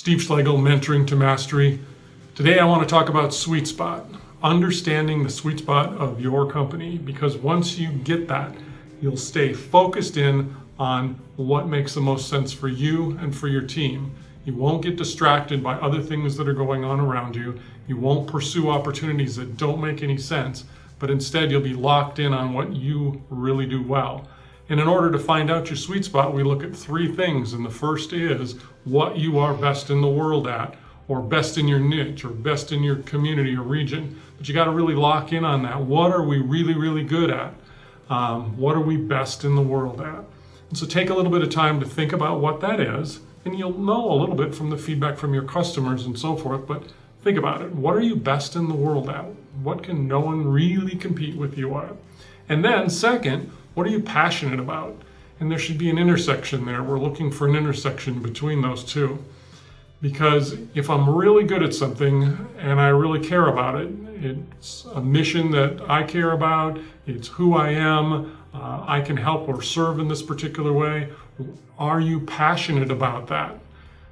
Steve Schlegel, Mentoring to Mastery. Today I want to talk about sweet spot, understanding the sweet spot of your company, because once you get that, you'll stay focused in on what makes the most sense for you and for your team. You won't get distracted by other things that are going on around you. You won't pursue opportunities that don't make any sense, but instead you'll be locked in on what you really do well. And in order to find out your sweet spot, we look at three things. And the first is what you are best in the world at, or best in your niche, or best in your community or region. But you got to really lock in on that. What are we really, really good at? What are we best in the world at? And so take a little bit of time to think about what that is, and you'll know a little bit from the feedback from your customers and so forth, but think about it. What are you best in the world at? What can no one really compete with you at? And then second, what are you passionate about? And there should be an intersection there. We're looking for an intersection between those two. Because if I'm really good at something and I really care about it, it's a mission that I care about, it's who I am, I can help or serve in this particular way. Are you passionate about that?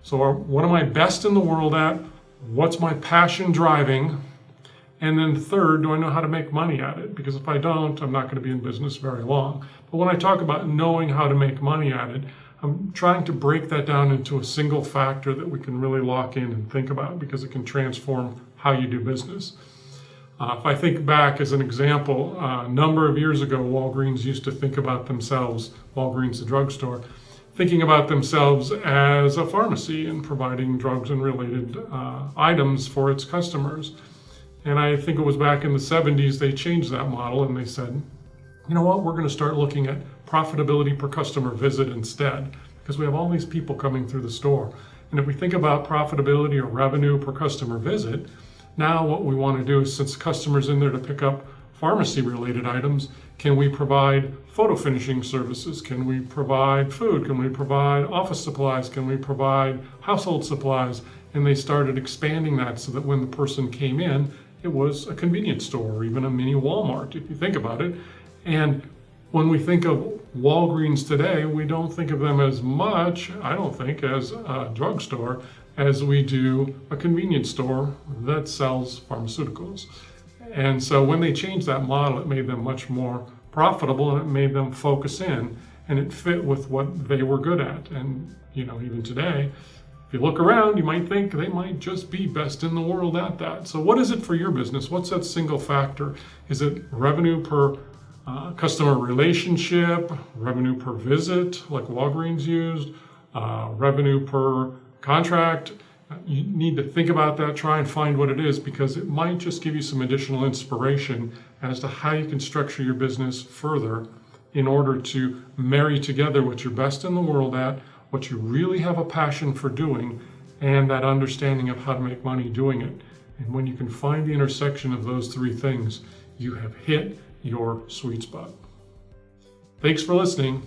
So what am I best in the world at? What's my passion driving? And then third, do I know how to make money at it? Because if I don't, I'm not going to be in business very long. But when I talk about knowing how to make money at it, I'm trying to break that down into a single factor that we can really lock in and think about, because it can transform how you do business. If I think back as an example, a number of years ago, Walgreens used to think about themselves, Walgreens the drugstore, thinking about themselves as a pharmacy and providing drugs and related items for its customers. And I think it was back in the 70s they changed that model and they said, you know what, we're going to start looking at profitability per customer visit instead, because we have all these people coming through the store. And if we think about profitability or revenue per customer visit, now what we want to do is, since the customer's in there to pick up pharmacy related items, can we provide photo finishing services? Can we provide food? Can we provide office supplies? Can we provide household supplies? And they started expanding that so that when the person came in, it was a convenience store or even a mini Walmart, if you think about it. And when we think of Walgreens today, we don't think of them as much, I don't think, as a drugstore as we do a convenience store that sells pharmaceuticals. And so when they changed that model, it made them much more profitable and it made them focus in, and it fit with what they were good at. And even today, if you look around, you might think they might just be best in the world at that. So what is it for your business? What's that single factor? Is it revenue per customer relationship, revenue per visit, like Walgreens used, revenue per contract? You need to think about that, try and find what it is, because it might just give you some additional inspiration as to how you can structure your business further in order to marry together what you're best in the world at, what you really have a passion for doing, and that understanding of how to make money doing it. And when you can find the intersection of those three things, you have hit your sweet spot. Thanks for listening.